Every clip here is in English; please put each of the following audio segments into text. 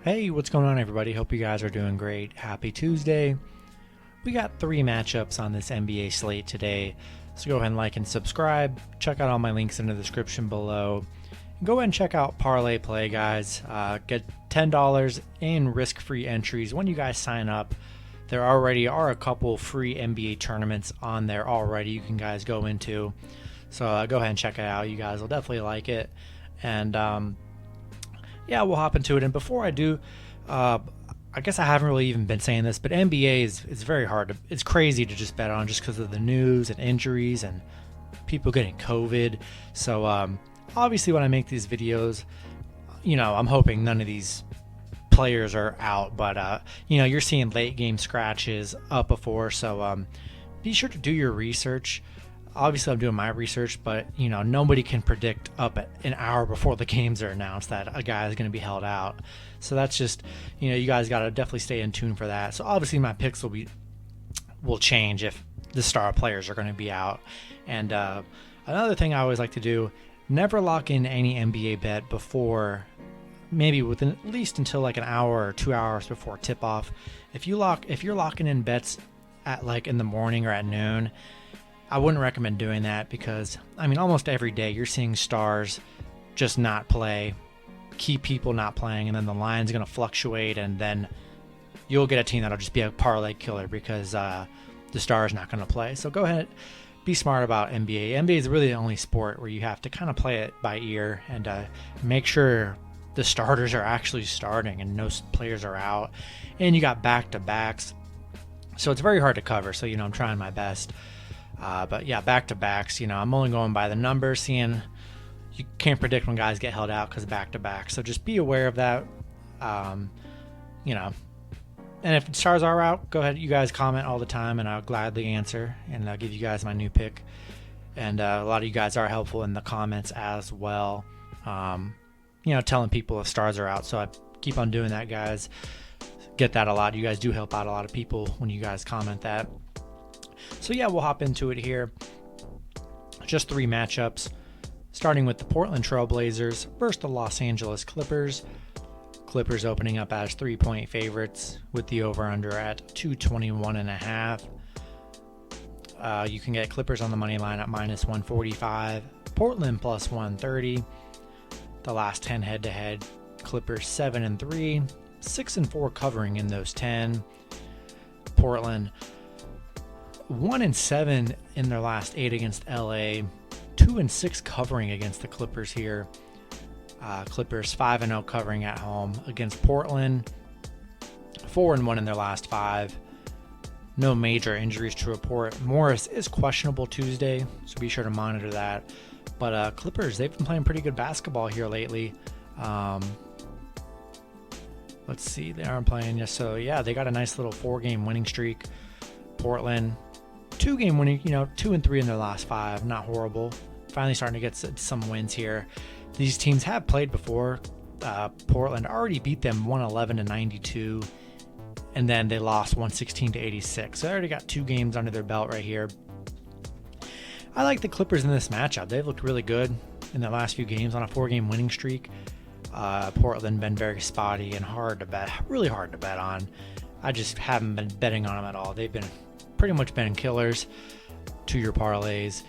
Hey, what's going on, everybody? Hope you guys are doing great. Happy Tuesday. We got 3 matchups on this NBA slate today, so go ahead and like and subscribe. Check out all my links in the description below. And go ahead and check out ParlayPlay, guys. Get $10 in risk-free entries when you guys sign up. There already are a couple free NBA tournaments on there already you can guys go into. So go ahead and check it out. You guys will definitely like it. And yeah, we'll hop into it. And before I do, I guess I haven't really even been saying this, but NBA is very hard. It's crazy to just bet on just because of the news and injuries and people getting COVID. So obviously when I make these videos, I'm hoping none of these players are out, but you're seeing late game scratches up before. So be sure to do your research. Obviously I'm doing my research, but nobody can predict up at an hour before the games are announced that a guy is going to be held out. So that's just, you guys got to definitely stay in tune for that. So obviously my picks will change if the star players are going to be out. And another thing I always like to do, never lock in any NBA bet before, maybe within at least until like an hour or 2 hours before tip off. If you're locking in bets at like in the morning or at noon, I wouldn't recommend doing that because, almost every day you're seeing stars just not play, key people not playing, and then the line's going to fluctuate, and then you'll get a team that'll just be a parlay killer because the star is not going to play. So go ahead, be smart about NBA. NBA is really the only sport where you have to kind of play it by ear and make sure the starters are actually starting and no players are out. And you got back-to-backs, so it's very hard to cover. So, I'm trying my best. But yeah, back-to-backs, I'm only going by the numbers, seeing you can't predict when guys get held out because back-to-back. So just be aware of that. And if stars are out, go ahead. You guys comment all the time, and I'll gladly answer, and I'll give you guys my new pick. And a lot of you guys are helpful in the comments as well, telling people if stars are out. So I keep on doing that, guys. Get that a lot. You guys do help out a lot of people when you guys comment that. So yeah, we'll hop into it here. Just 3 matchups, starting with the Portland Trail Blazers versus the Los Angeles Clippers. Clippers opening up as 3-point favorites with the over-under at 221.5. You can get Clippers on the money line at minus 145. Portland plus 130. The last 10 head-to-head, Clippers 7-3, 6-4 covering in those 10. Portland 1-7 in their last 8 against LA, 2-6 covering against the Clippers here. Clippers 5-0 covering at home against Portland, 4-1 in their last 5. No major injuries to report. Morris is questionable Tuesday, so be sure to monitor that. But Clippers, they've been playing pretty good basketball here lately. Let's see, they aren't playing yet. So yeah, they got a nice little 4-game winning streak. Portland, 2-game winning, 2-3 in their last 5, not horrible. Finally starting to get some wins here. These teams have played before. Portland already beat them 111-92, and then they lost 116-86. So they already got 2 games under their belt right here. I like the Clippers in this matchup. They've looked really good in their last few games on a 4-game winning streak. Portland been very spotty and really hard to bet on. I just haven't been betting on them at all. They've been pretty much been killers to your parlays.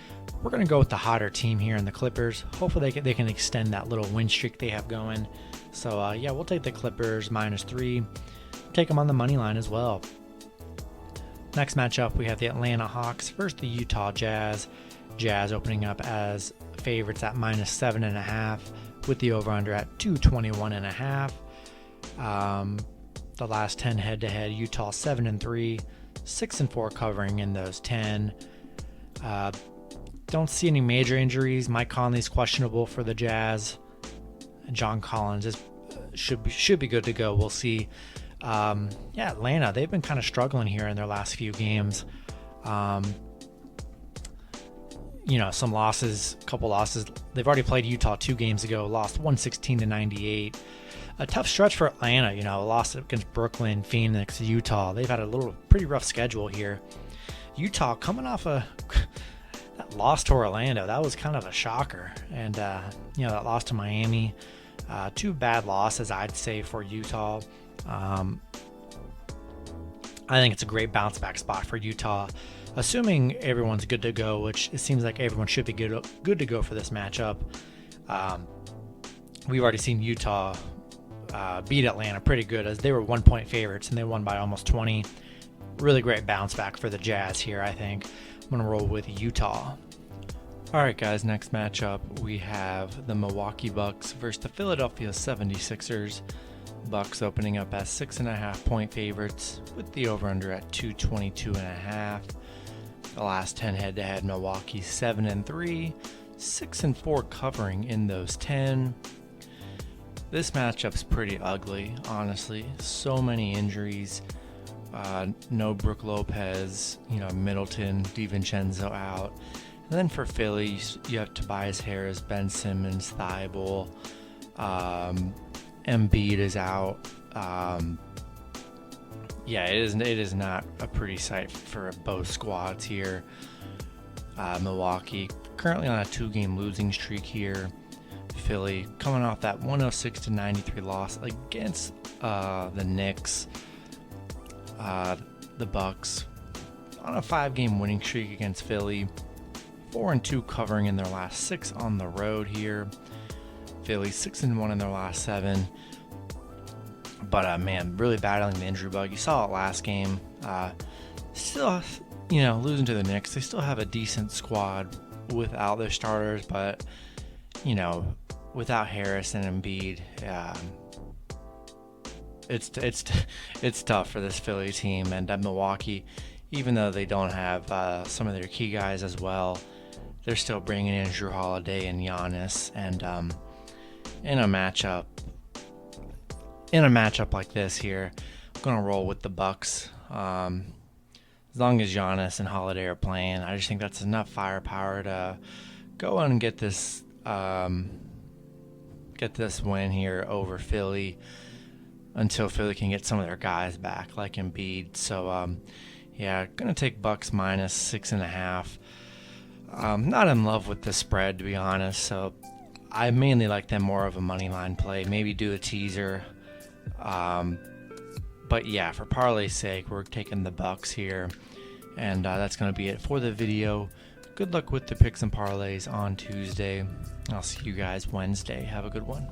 We're going to go with the hotter team here in the Clippers. Hopefully they can extend that little win streak they have going. So yeah, we'll take the Clippers minus 3. Take them on the money line as well. Next matchup, we have the Atlanta Hawks versus the Utah Jazz. Jazz opening up as favorites at minus 7.5 with the over-under at 221.5. The last 10 head-to-head, Utah 7-3, 6-4 covering in those 10. Don't see any major injuries. Mike Conley's questionable for the Jazz. John Collins should be good to go. We'll see. Atlanta, they've been kind of struggling here in their last few games. Some losses, couple losses. They've already played Utah 2 games ago, lost 116-98. A tough stretch for Atlanta, a loss against Brooklyn, Phoenix, Utah. They've had a pretty rough schedule here. Utah coming off that loss to Orlando, that was kind of a shocker. And, that loss to Miami. Two bad losses, I'd say, for Utah. I think it's a great bounce back spot for Utah, assuming everyone's good to go, which it seems like everyone should be good to go for this matchup. We've already seen Utah beat Atlanta pretty good, as they were 1-point favorites and they won by almost 20. Really great bounce back for the Jazz here, I think. I'm going to roll with Utah. Alright guys, next matchup we have the Milwaukee Bucks versus the Philadelphia 76ers. Bucks opening up as 6.5-point favorites with the over-under at 222.5. The last 10 head-to-head, Milwaukee 7-3, 6-4 covering in those 10. This matchup's pretty ugly, honestly. So many injuries. No Brook Lopez, Middleton, DiVincenzo out. And then for Philly, you have Tobias Harris, Ben Simmons, Thibault. Embiid is out. It is not a pretty sight for both squads here. Milwaukee currently on a 2-game losing streak here. Philly coming off that 106-93 loss against the Knicks. The Bucks on a 5-game winning streak against Philly. 4-2 covering in their last 6 on the road here. Philly 6-1 in their last 7. But man, really battling the injury bug. You saw it last game. Still, losing to the Knicks. They still have a decent squad without their starters, but without Harris and Embiid, it's tough for this Philly team. And Milwaukee, even though they don't have some of their key guys as well, they're still bringing in Jrue Holiday and Giannis. And in a matchup like this here, I'm gonna roll with the Bucks. As long as Giannis and Holiday are playing, I just think that's enough firepower to go and get this win here over Philly until Philly can get some of their guys back, like Embiid. So gonna take Bucks minus 6.5. Not in love with the spread, to be honest, so I mainly like them more of a money line play, maybe do a teaser. But yeah, for parlay's sake, we're taking the Bucks here. And that's going to be it for the video. Good luck with the picks and parlays on Tuesday. I'll see you guys Wednesday. Have a good one.